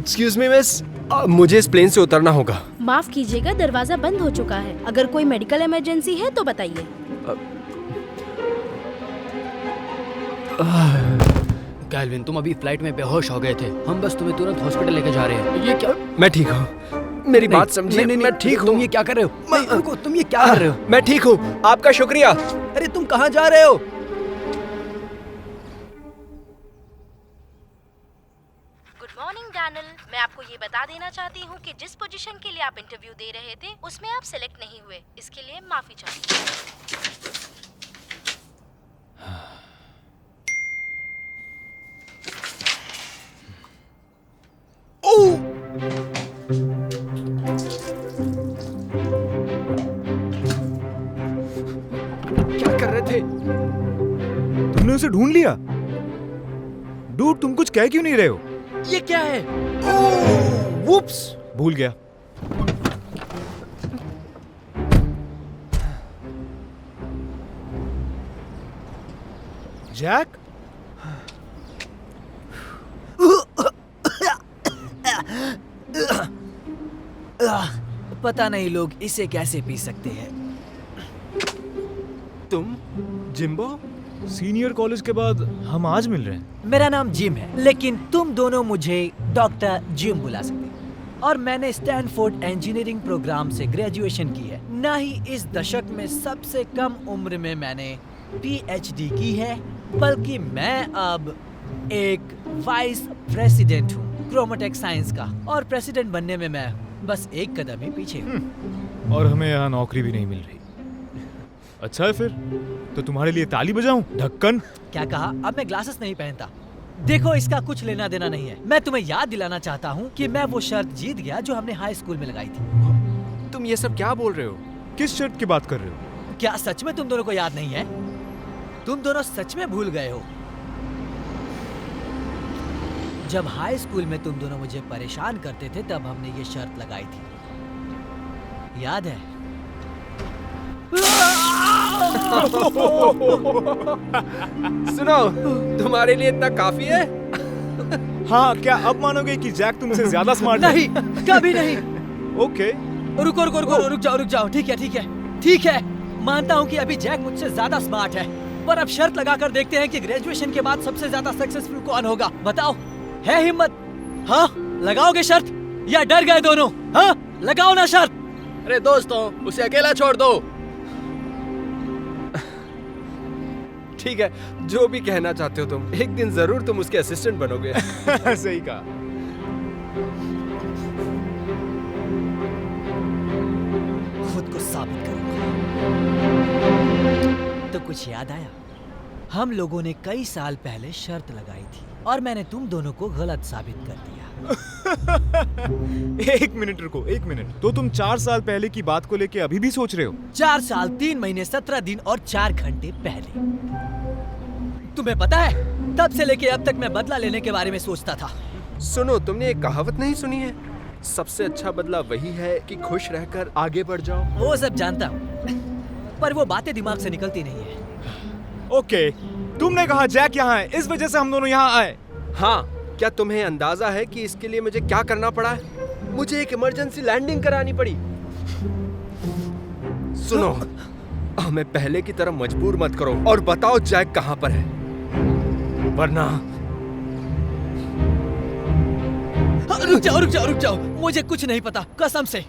Excuse me miss, मुझे इस plane से उतरना होगा। माफ कीजिएगा, दरवाजा बंद हो चुका है। अगर कोई मेडिकल इमरजेंसी है तो बताइए। कैल्विन, तुम अभी फ्लाइट में बेहोश हो गए थे। हम बस तुम्हें तुरंत हॉस्पिटल लेके जा रहे हैं। ये क्या? मैं ठीक हूँ, मेरी बात समझिए। मैं ठीक हूँ। तुम ये क्या कर रहे हो? नहीं, रुको, तुम ये क्या कर रहे हो? मैं ठीक हूँ, आपका शुक्रिया। अरे तुम कहाँ जा रहे हो? गुड मॉर्निंग डैनियल, मैं आपको ये बता देना चाहती हूँ कि जिस पोजीशन के लिए आप इंटरव्यू दे रहे थे उसमें आप सिलेक्ट नहीं हुए। इसके लिए माफी चाहती हूँ। क्या कर रहे थे? तुमने उसे ढूंढ लिया? डूड, तुम कुछ कह क्यों नहीं रहे हो? ये क्या है? वुप्स, भूल गया। जैक, पता नहीं लोग इसे कैसे पी सकते हैं। तुम जिम्बो? सीनियर कॉलेज के बाद हम आज मिल रहे हैं। मेरा नाम जिम है, लेकिन तुम दोनों मुझे डॉक्टर जिम बुला सकते हैं। और मैंने स्टैनफोर्ड इंजीनियरिंग प्रोग्राम से ग्रेजुएशन की है। ना ही इस दशक में सबसे कम उम्र में मैंने पीएचडी की है, बल्कि मैं अब एक वाइस प्रेसिडेंट हूँ क्रोमेटेक साइंस का। और प्रेसिडेंट बनने में मैं बस एक कदम ही पीछे हूँ। और हमें यहाँ नौकरी भी नहीं मिल रही। अच्छा है फिर, तो तुम्हारे लिए ताली बजाऊं? ढक्कन। क्या कहा? अब मैं ग्लासेस नहीं पहनता। देखो, इसका कुछ लेना देना नहीं है। मैं तुम्हें याद दिलाना चाहता हूँ कि मैं वो शर्त जीत गया जो हमने हाई स्कूल में लगाई थी। तुम ये सब क्या बोल रहे हो? किस शर्त की बात कर रहे हो? क्या सच में तुम दोनों को याद नहीं है? तुम दोनों सच में भूल गए हो? जब हाई स्कूल में तुम दोनों मुझे परेशान करते थे तब हमने ये शर्त लगाई थी, याद है? सुनो, तुम्हारे लिए इतना काफी है? हाँ, क्या अब मानोगे कि जैक तुमसे ज्यादा स्मार्ट है? नहीं, कभी नहीं। ओके। रुको रुको रुको, रुक जाओ। ठीक है। मानता हूँ कि अभी जैक मुझसे ज्यादा स्मार्ट है, पर अब शर्त लगाकर देखते हैं कि ग्रेजुएशन के बाद सबसे ज्यादा सक्सेसफुल कौन होगा। बताओ, है हिम्मत? हाँ, लगाओगे शर्त या डर गए दोनों? हाँ, लगाओ ना शर्त। अरे दोस्तों, उसे अकेला छोड़ दो। ठीक है, जो भी कहना चाहते हो तुम, एक दिन जरूर तुम उसके असिस्टेंट बनोगे। सही कहा। खुद को साबित करूंगा। तो कुछ याद आया? हम लोगों ने कई साल पहले शर्त लगाई थी और मैंने तुम दोनों को गलत साबित कर दिया। एक मिनट रुको, एक मिनट। तो तुम 4 साल पहले की बात को लेके अभी भी सोच रहे हो? 4 साल 3 महीने 17 दिन और 4 घंटे पहले। तुम्हें पता है, तब से लेके अब तक मैं बदला लेने के बारे में सोचता था। सुनो, तुमने एक कहावत नहीं सुनी है? सबसे अच्छा बदला वही है कि खुश रहकर आगे बढ़ जाओ। वो सब जानता हूँ, पर वो बातें दिमाग से निकलती नहीं है। ओके, तुमने कहा जैक यहाँ है, इस वजह से हम दोनों यहाँ आए। हाँ, क्या तुम्हें अंदाजा है कि इसके लिए मुझे क्या करना पड़ा है? मुझे एक इमरजेंसी लैंडिंग करानी पड़ी। सुनो, हमें पहले की तरह मजबूर मत करो और बताओ जैक कहाँ पर है, वरना। रुक जाओ। मुझे कुछ नहीं पता, कसम से।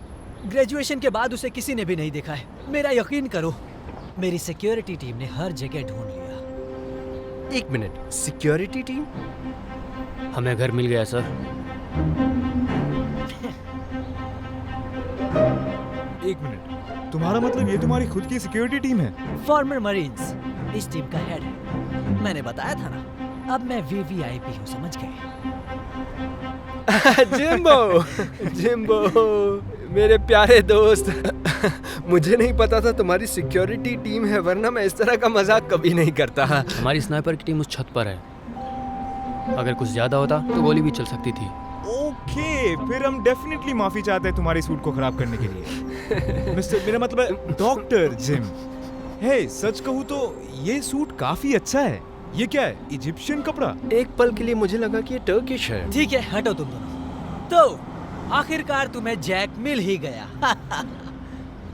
ग्रेजुएशन के बाद उसे किसी ने भी नहीं देखा है। मेरा यकीन करो, मेरी सिक्योरिटी टीम ने हर जगह ढूंढ लिया। एक मिनट, सिक्योरिटी टीम? हमें घर मिल गया सर। एक मिनट, तुम्हारा मतलब ये तुम्हारी खुद की सिक्योरिटी टीम है? फॉर्मर मरीन्स इस टीम का हेड है। मैंने बताया था ना, अब मैं वीवीआईपी हूँ, समझ गए? जिम्बो, मेरे प्यारे दोस्त। मुझे नहीं पता था तुम्हारी सिक्योरिटी टीम है, वरना मैं इस तरह का मजाक कभी नहीं करता। हमारी स्नाइपर की टीम उस छत पर है। अगर कुछ ज्यादा होता तो गोली भी चल सकती थी। ओके, फिर हम डेफिनेटली माफी चाहते हैं तुम्हारे सूट को खराब करने के लिए। मिस्टर, मेरा मतलब है डॉक्टर जिम। हे, सच कहूँ तो ये सूट काफी अच्छा है। ये क्या है, इजिप्शियन कपड़ा? एक पल के लिए मुझे लगा कि ये टर्किश है। ठीक है, हटो तुम दोनों। तो आखिरकार तुम्हें जैक मिल ही गया।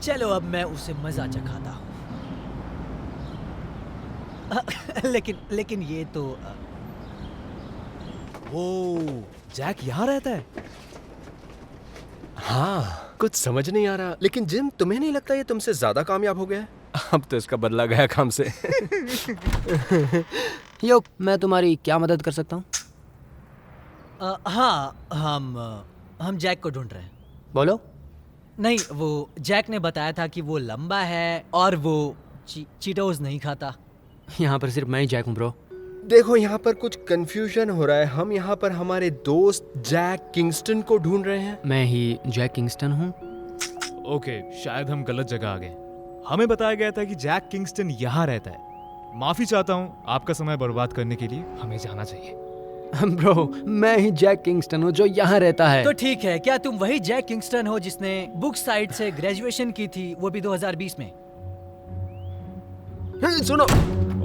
चलो अब मैं उसे मजा चखाता हूँ। लेकिन ये तो ओ, जैक यहाँ रहता है? हाँ, कुछ समझ नहीं आ रहा, लेकिन जिम तुम्हें नहीं लगता ये तुमसे ज्यादा कामयाब हो गया है? अब तो इसका बदला गया काम से। यो, मैं तुम्हारी क्या मदद कर सकता हूँ? हाँ, हम जैक को ढूंढ रहे हैं। बोलो। नहीं, वो जैक ने बताया था कि वो लंबा है और वो चीटोस नहीं खाता। यहाँ पर सिर्फ मैं ही जैक हूँ ब्रो। देखो, यहाँ पर कुछ कंफ्यूजन हो रहा है। हम यहाँ पर हमारे दोस्त जैक किंगस्टन को ढूंढ रहे हैं। मैं ही जैक किंगस्टन हूँ। ओके, शायद हम गलत जगह आ गए। हमें बताया गया था कि जैक किंगस्टन यहाँ रहता है। माफी चाहता हूँ आपका समय बर्बाद करने के लिए। हमें जाना चाहिए। ब्रो, मैं ही जैक किंगस्टन हूँ जो यहाँ रहता है। तो ठीक है, क्या तुम वही जैक किंगस्टन हो जिसने बुक साइट से ग्रेजुएशन की थी, वो भी 2020 में? सुनो।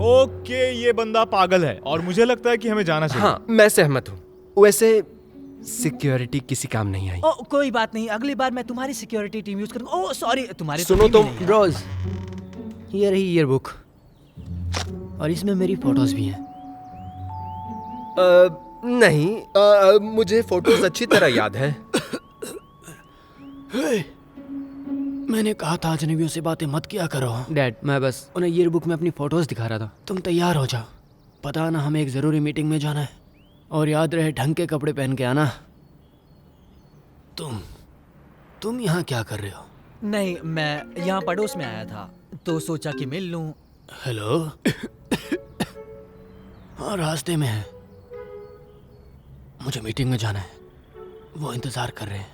ओके, ये बंदा पागल है और मुझे लगता है कि हमें जाना चाहिए। हाँ, मैं सहमत हूँ। वैसे सिक्योरिटी किसी काम नहीं आई। ओ, कोई बात नहीं, अगली बार मैं तुम्हारी सिक्योरिटी टीम यूज करूंगा। ओ सॉरी, तुम्हारी सुनो टीम तुम, ही नहीं है। ब्रोज, ये रही ईयर बुक और इसमें मेरी फोटोज भी हैं। नहीं, मुझे फोटोज अच्छी तरह याद है। मैंने कहा था अजनबियों से बातें मत किया करो। डैड, मैं बस उन्हें ईयर बुक में अपनी फोटोज दिखा रहा था। तुम तैयार हो जाओ, पता ना हमें एक जरूरी मीटिंग में जाना है। और याद रहे, ढंग के कपड़े पहन के आना। तुम यहाँ क्या कर रहे हो? नहीं, मैं यहाँ पड़ोस में आया था तो सोचा कि मिल लूं। हेलो। हाँ, रास्ते में है। मुझे मीटिंग में जाना है, वो इंतजार कर रहे हैं।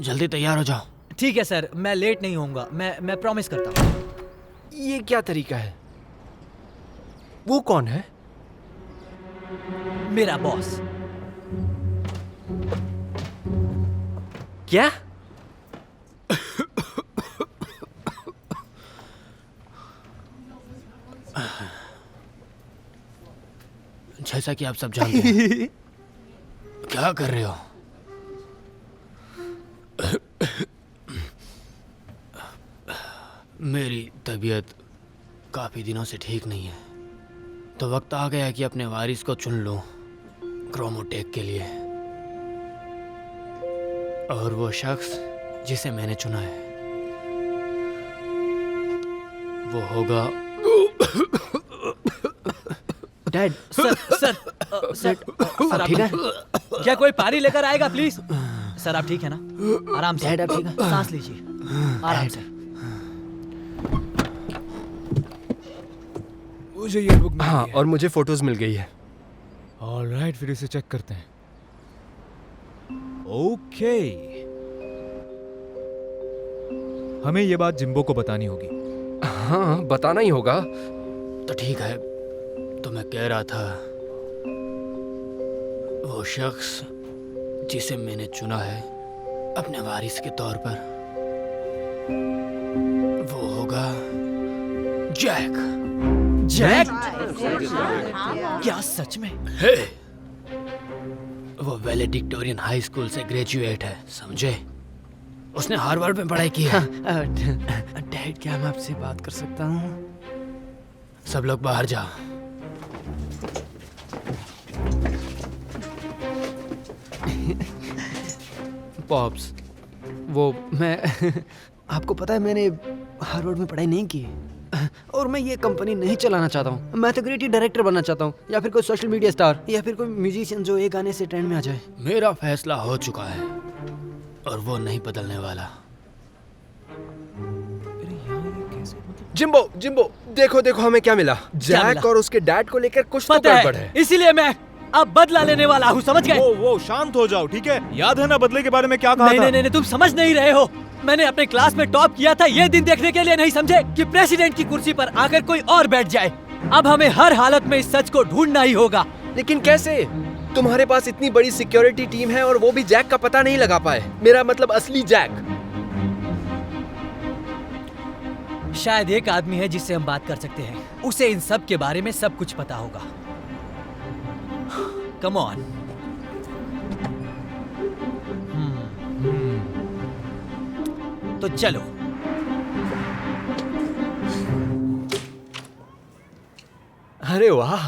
जल्दी तैयार हो जाओ। ठीक है सर, मैं लेट नहीं होऊंगा। मैं प्रॉमिस करता हूँ। ये क्या तरीका है? वो कौन है? मेरा बॉस। क्या? जैसा कि आप सब जानते हैं। क्या कर रहे हो? मेरी तबीयत काफी दिनों से ठीक नहीं है, तो वक्त आ गया कि अपने वारिस को चुन लूं क्रोमोटेक के लिए। और वो शख्स जिसे मैंने चुना है वो होगा डैड। सर आप ठीक है? क्या कोई पानी लेकर आएगा प्लीज? सर आप ठीक है ना? आराम से। डैड, आप ठीक है? सांस लीजिए, आराम से। मुझे ये बुक मिल हाँ, गई है। और मुझे फोटोज मिल गई है। ऑलराइट, फिर इसे चेक करते हैं। ओके, हमें ये बात जिम्बो को बतानी होगी। हाँ, बताना ही होगा। तो ठीक है, तो मैं कह रहा था, वो शख्स जिसे मैंने चुना है अपने वारिस के तौर पर, वो होगा जैक। जैक? क्या सच में? हे, वो वैलेडिक्टोरियन हाई स्कूल से ग्रेजुएट है, समझे? उसने हार्वर्ड में पढ़ाई की है। डैड, क्या मैं आपसे बात कर सकता हूँ? सब लोग बाहर जाओ। पॉप्स, वो मैं आपको पता है मैंने हार्वर्ड में पढ़ाई नहीं की और मैं ये कंपनी नहीं चलाना चाहता हूँ। मैं तो क्रिएटिव डायरेक्टर बनना चाहता हूँ, या फिर कोई सोशल मीडिया स्टार, या फिर कोई म्यूजिशियन जो एक गाने से ट्रेंड में आ जाए। मेरा फैसला हो चुका है और वो नहीं बदलने वाला। जिम्बो, देखो देखो हमें क्या मिला। जैक मिला? और उसके डैड को लेकर कुछ तो पता गड़बड़ है, है। इसीलिए मैं अब बदला लेने वाला हूँ, समझ गए? वो शांत हो जाओ, ठीक है? याद है ना बदले के बारे में क्या कहा नहीं था? नहीं नहीं, तुम समझ नहीं रहे हो। मैंने अपने क्लास में टॉप किया था, ये दिन देखने के लिए नहीं समझे कि प्रेसिडेंट की कुर्सी पर आकर कोई और बैठ जाए। अब हमें हर हालत में इस सच को ढूंढना ही होगा। लेकिन कैसे? तुम्हारे पास इतनी बड़ी सिक्योरिटी टीम है और वो भी जैक का पता नहीं लगा पाए। मेरा मतलब असली जैक। शायद एक आदमी है जिससे हम बात कर सकते हैं। उसे इन सब के बारे में सब कुछ पता होगा। Come on. तो चलो। अरे वाह,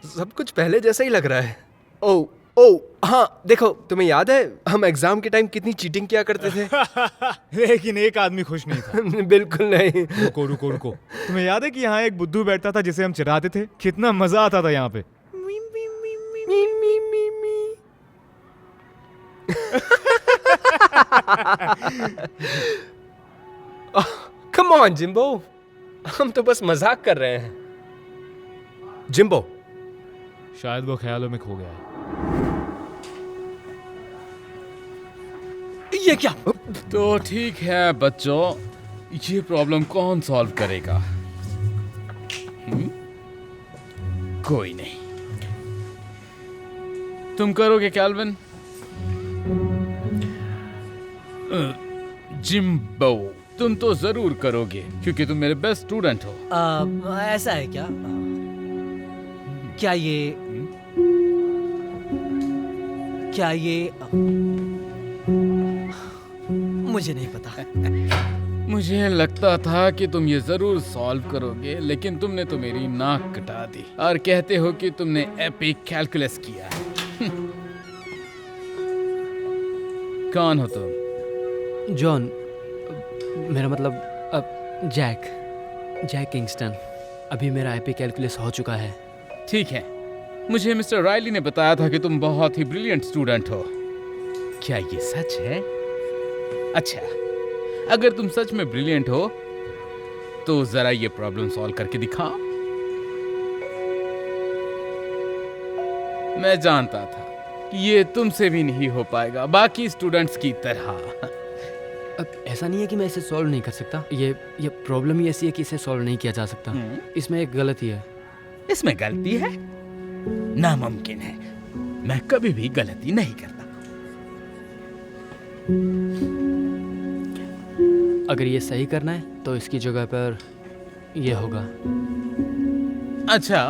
सब कुछ पहले जैसा ही लग रहा है। ओ ओ हाँ, देखो तुम्हें याद है हम एग्जाम के टाइम कितनी चीटिंग किया करते थे? लेकिन एक आदमी खुश नहीं था। बिल्कुल नहीं। रुको रुको रुको, तुम्हें याद है कि यहाँ एक बुद्धू बैठता था जिसे हम चिढ़ाते थे? कितना मजा आता था यहाँ पे। कम ऑन जिम्बो, हम तो बस मजाक कर रहे हैं। जिम्बो, शायद वो ख्यालों में खो गया है। ये क्या? तो ठीक है बच्चों, ये प्रॉब्लम कौन सॉल्व करेगा? कोई नहीं। तुम करोगे कैल्विन? जिम्बो, तुम तो जरूर करोगे क्योंकि तुम मेरे बेस्ट स्टूडेंट हो। ऐसा है क्या? क्या ये मुझे नहीं पता। मुझे लगता था कि तुम ये जरूर सॉल्व करोगे, लेकिन तुमने तो मेरी नाक कटा दी और कहते हो कि तुमने एपिक कैलकुलस किया है। कौन हो तुम? जॉन, मेरा मतलब जैक किंगस्टन। अभी मेरा आईपी कैलकुलस हो चुका है। ठीक है, मुझे मिस्टर रायली ने बताया था कि तुम बहुत ही ब्रिलियंट स्टूडेंट हो। क्या ये सच है? अच्छा, अगर तुम सच में ब्रिलियंट हो तो जरा ये प्रॉब्लम सॉल्व करके दिखाओ। मैं जानता था कि ये तुमसे भी नहीं हो पाएगा बाकी स्टूडेंट्स की तरह। अब ऐसा नहीं है कि मैं इसे सॉल्व नहीं कर सकता। ये प्रॉब्लम ही ऐसी है कि इसे सॉल्व नहीं किया जा सकता। इसमें एक गलती है। इसमें गलती है? नामुमकिन है, मैं कभी भी गलती नहीं करता। अगर ये सही करना है तो इसकी जगह पर ये होगा। अच्छा,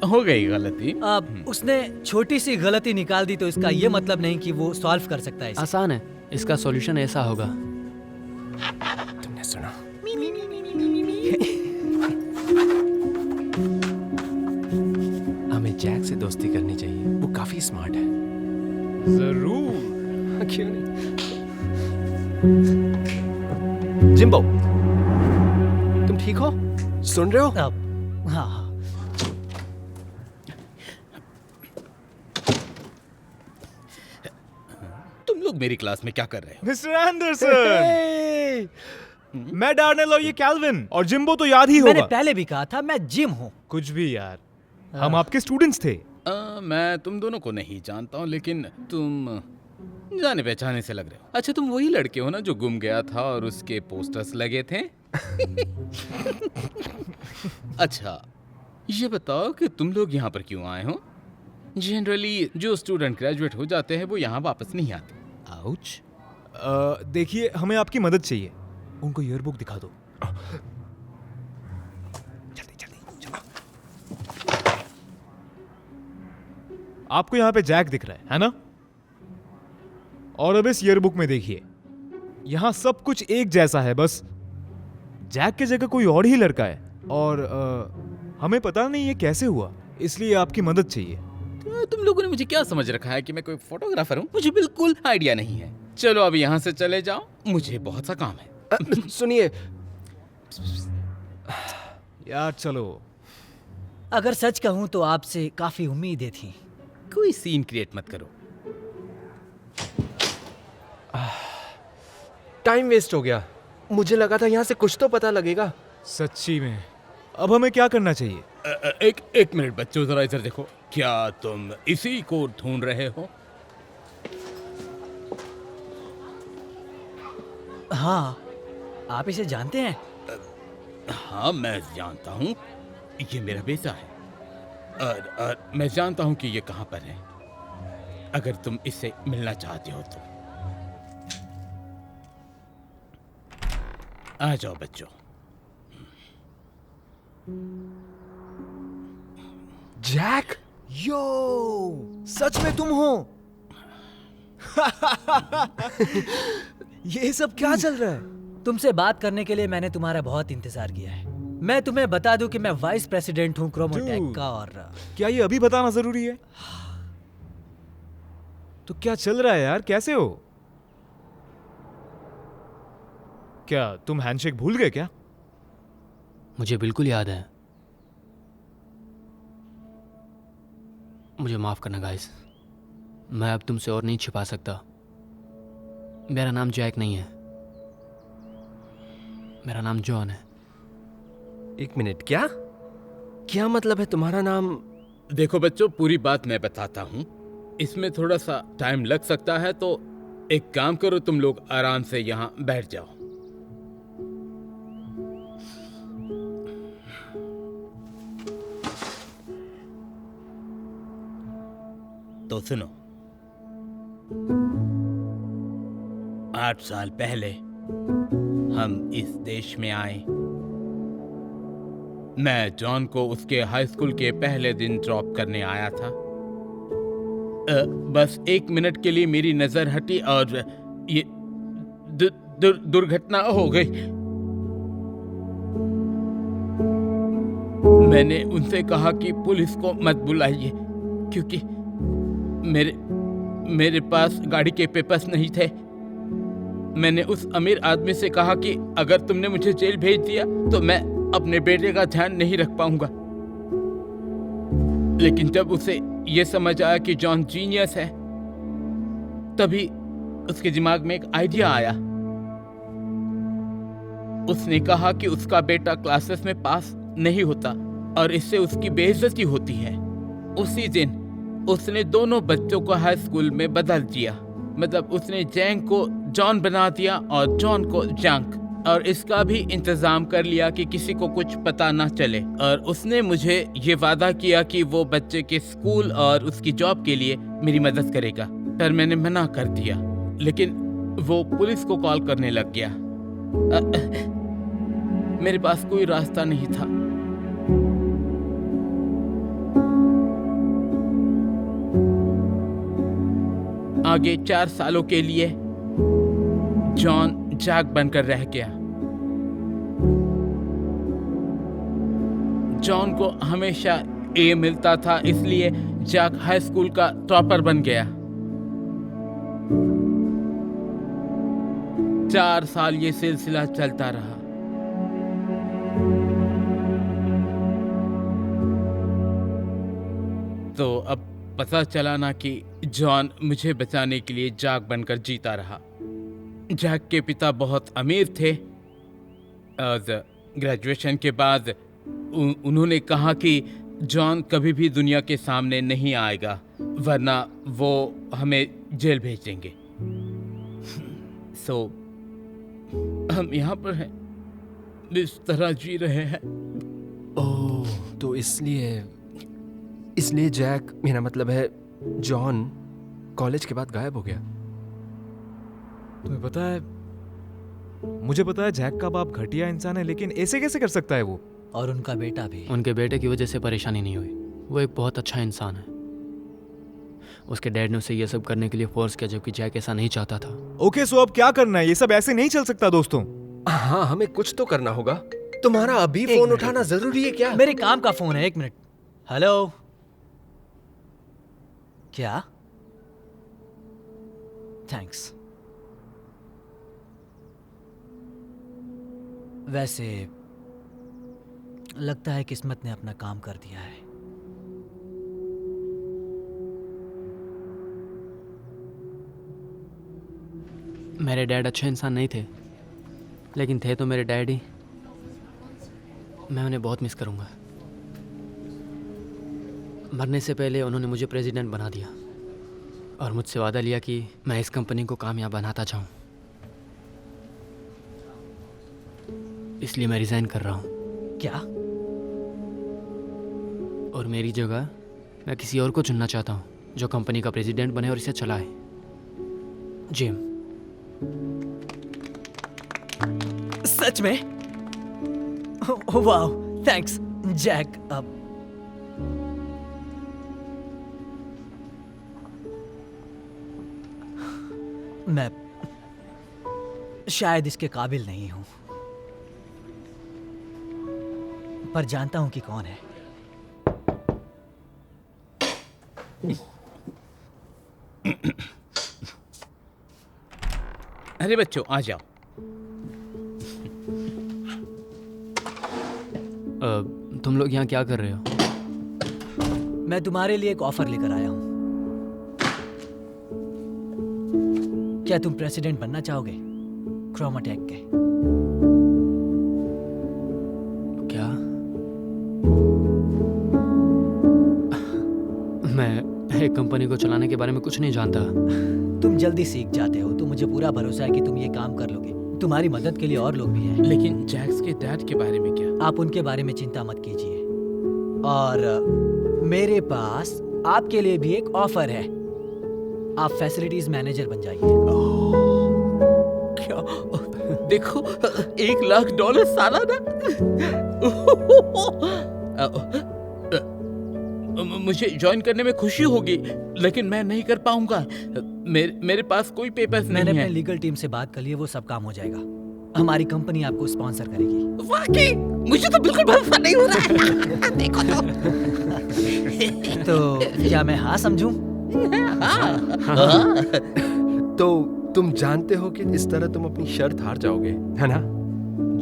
हो गई गलती। अब उसने छोटी सी गलती निकाल दी तो इसका ये मतलब नहीं कि वो सॉल्व कर सकता है इसे। आसान है, इसका सॉल्यूशन ऐसा होगा। तुमने सुना? हमें जैक से दोस्ती करनी चाहिए, वो काफी स्मार्ट है। जरूर। क्यों नहीं? जिम्बो, तुम ठीक हो? सुन रहे हो? अब हाँ, तुम लोग मेरी क्लास में क्या कर रहे हो? मिस्टर एंडरसन, मैं डार्नेल और ये कैल्विन, और जिम्बो तो याद ही मैंने होगा। पहले भी कहा था मैं जिम हूँ। कुछ भी यार, हम आपके स्टूडेंट्स थे। मैं तुम दोनों को नहीं जानता हूँ, लेकिन तुम जाने पहचाने से लग रहे हो। अच्छा, तुम वही लड़के हो ना जो गुम गया था और उसके पोस्टर्स लगे थे? अच्छा, ये बताओ कि तुम लोग यहाँ पर क्यों आए हो? जनरली जो स्टूडेंट ग्रेजुएट हो जाते हैं वो यहाँ वापस नहीं आते। आउच। देखिए, हमें आपकी मदद चाहिए। उनको ईयरबुक दिखा दो। जल्दी जल्दी चलो। आपको यहाँ पे जैक दिख रहा है ना? और अब इस ईयरबुक में देखिए, यहाँ सब कुछ एक जैसा है, बस जैक की जगह कोई और ही लड़का है। और हमें पता नहीं ये कैसे हुआ, इसलिए आपकी मदद चाहिए। तुम लोगों ने मुझे क्या समझ रखा है कि मैं कोई फोटोग्राफर हूँ? मुझे बिल्कुल आइडिया नहीं है। चलो अब यहाँ से चले जाओ, मुझे बहुत सा काम है। सुनिए यार चलो। अगर सच कहूँ तो आपसे काफी उम्मीदें थी। कोई सीन क्रिएट मत करो। टाइम वेस्ट हो गया। मुझे लगा था यहाँ से कुछ तो पता लगेगा। सच्ची में अब हमें क्या करना चाहिए? एक मिनट बच्चों, जरा इधर देखो। क्या तुम इसी को ढूंढ रहे हो? हाँ, आप इसे जानते हैं? हाँ, मैं जानता हूँ। ये मेरा बेटा है। और मैं जानता हूँ कि ये कहाँ पर है। अगर तुम इससे मिलना चाहते हो तो आ जाओ बच्चों। जैक, यो, सच में तुम हो? ये सब क्या चल रहा है? तुमसे बात करने के लिए मैंने तुम्हारा बहुत इंतजार किया है। मैं तुम्हें बता दूं कि मैं वाइस प्रेसिडेंट हूँ क्रोमोटेक Dude. का, और क्या ये अभी बताना जरूरी है? तो क्या चल रहा है यार, कैसे हो? क्या तुम हैंडशेक भूल गए क्या? मुझे बिल्कुल याद है। मुझे माफ करना गाइस, मैं अब तुमसे और नहीं छिपा सकता। मेरा नाम जैक नहीं है, मेरा नाम जॉन है। एक मिनट, क्या क्या मतलब है तुम्हारा नाम? देखो बच्चों, पूरी बात मैं बताता हूँ। इसमें थोड़ा सा टाइम लग सकता है, तो एक काम करो, तुम लोग आराम से यहाँ बैठ जाओ। तो सुनो, 8 साल पहले हम इस देश में आए। मैं जॉन को उसके हाई स्कूल के पहले दिन ड्रॉप करने आया था। बस 1 मिनट के लिए मेरी नजर हटी और ये दुर्घटना हो गई। मैंने उनसे कहा कि पुलिस को मत बुलाइए, क्योंकि मेरे पास गाड़ी के पेपर्स नहीं थे। मैंने उस अमीर आदमी से कहा कि अगर तुमने मुझे जेल भेज दिया तो मैं अपने बेटे का ध्यान नहीं रख पाऊंगा। लेकिन जब उसे यह समझ आया कि जॉन जीनियस है, तभी उसके दिमाग में एक आइडिया आया। उसने कहा कि उसका बेटा क्लासेस में पास नहीं होता और इससे उसकी बेइज्जती होती है। उसी दिन उसने दोनों बच्चों को हाई स्कूल में बदल दिया। मतलब उसने जैंग को जॉन बना दिया और जॉन को जंक, और इसका भी इंतजाम कर लिया कि किसी को कुछ पता ना चले। और उसने मुझे ये वादा किया कि वो बच्चे के स्कूल और उसकी जॉब के लिए मेरी मदद करेगा, पर मैंने मना कर दिया। लेकिन वो पुलिस को कॉल करने लग गया। मेरे पास कोई रास्ता नहीं था। आगे 4 सालों के लिए जॉन जैक बनकर रह गया। जॉन को हमेशा ए मिलता था, इसलिए जैक हाई स्कूल का टॉपर बन गया। 4 साल ये सिलसिला चलता रहा। तो अब पता चला ना कि जॉन मुझे बचाने के लिए जैक बनकर जीता रहा। जैक के पिता बहुत अमीर थे। और ग्रेजुएशन के बाद उन्होंने कहा कि जॉन कभी भी दुनिया के सामने नहीं आएगा, वरना वो हमें जेल भेज देंगे। सो हम यहाँ पर हैं, इस तरह जी रहे हैं। ओह, तो इसलिए जैक, मेरा मतलब है जॉन, कॉलेज के बाद गायब हो गया। तुम्हें पता है, मुझे पता है जैक का बाप घटिया इंसान है, लेकिन ऐसे कैसे कर सकता है वो? और उनका बेटा भी। उनके बेटे की वजह से परेशानी नहीं हुई। वो एक बहुत अच्छा इंसान है। उसके डैड ने उसे ये सब करने के लिए फोर्स किया, जबकि जैक ऐसा नहीं चाहता था। ओके, सो अब क्या करना है? ये सब ऐसे नहीं चल सकता दोस्तों। हाँ, हमें कुछ तो करना होगा। तुम्हारा अभी एक फोन मिनट। उठाना जरूरी है क्या? मेरे काम का फोन है, 1 मिनट। हेलो, क्या? थैंक्स। वैसे लगता है किस्मत ने अपना काम कर दिया है। मेरे डैड अच्छे इंसान नहीं थे, लेकिन थे तो मेरे डैड ही। मैं उन्हें बहुत मिस करूंगा। मरने से पहले उन्होंने मुझे प्रेसिडेंट बना दिया और मुझसे वादा लिया कि मैं इस कंपनी को कामयाब बनाता जाऊं। इसलिए मैं रिजाइन कर रहा हूं। क्या? और मेरी जगह मैं किसी और को चुनना चाहता हूं, जो कंपनी का प्रेसिडेंट बने और इसे चलाए। जिम। सच में? वाह, थैंक्स जैक। अब मैं शायद इसके काबिल नहीं हूं, पर जानता हूं कि कौन है। अरे बच्चों आ जाओ। तुम लोग यहाँ क्या कर रहे हो? मैं तुम्हारे लिए एक ऑफर लेकर आया हूं। क्या तुम प्रेसिडेंट बनना चाहोगे क्रोमाटेक के? क्या? मैं एक कंपनी को चलाने के बारे में कुछ नहीं जानता। तुम जल्दी सीख जाते हो, तो मुझे पूरा भरोसा है कि तुम ये काम कर लोगे। तुम्हारी मदद के लिए और लोग भी हैं। लेकिन जैक्स के डैड के बारे में क्या? आप उनके बारे में चिंता मत कीजिए। और मेरे पास आपके लिए भी एक ऑफर है। आप फैसिलिटीज मैनेजर बन जाइए। क्या? देखो, $1,00,000 सालाना। मुझे ज्वाइन करने में खुशी होगी, लेकिन मैं नहीं कर पाऊंगा। मेरे पास कोई पेपर्स मैंने नहीं अपने है। लीगल टीम से बात कर ली है, वो सब काम हो जाएगा। हमारी कंपनी आपको स्पॉन्सर करेगी। वाकई मुझे तो बिल्कुल भरोसा नहीं हो रहा है। देखो तो क्या मैं हाँ समझूं? तो तुम जानते हो कि इस तरह तुम अपनी शर्त हार जाओगे, है ना?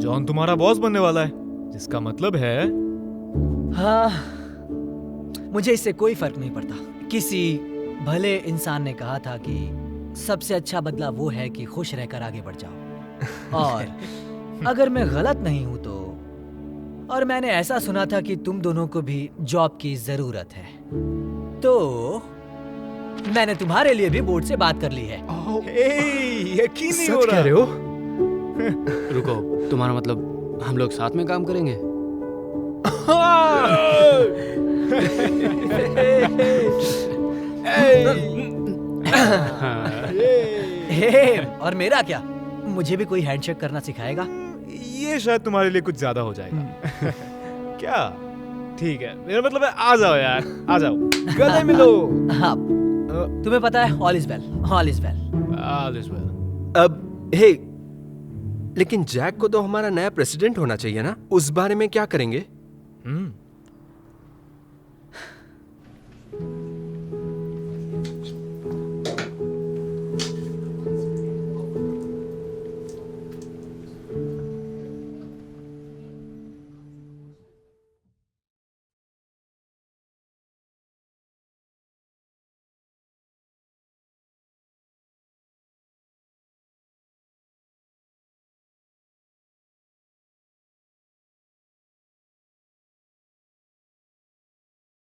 जॉन तुम्हारा बॉस बनने वाला है, जिसका मतलब है हाँ, मुझे इससे कोई फर्क नहीं पड़ता। किसी भले इंसान ने कहा था कि सबसे अच्छा बदला वो है कि खुश रहकर आगे बढ़ जाओ। और अगर मैं गलत नहीं हूं तो, और मैंने ऐसा सुना था कि तुम दोनों को भी जॉब की जरूरत है, तो मैंने तुम्हारे लिए भी बोर्ड से बात कर ली है। यकीन नहीं हो सच रहा। कह रहे हो? रुको, तुम्हारा मतलब हम लोग साथ में काम करेंगे? हे, और मेरा क्या? मुझे भी कोई हैंडशेक करना सिखाएगा? ये शायद तुम्हारे लिए कुछ ज्यादा हो जाएगा। क्या? ठीक है, मेरा मतलब है आ जाओ यार, आ जाओ, गले मिलो। हाँ, तुम्हें पता है, all is well, all is well. All is well. अब हे, लेकिन जैक को तो हमारा नया प्रेसिडेंट होना चाहिए ना? उस बारे में क्या करेंगे?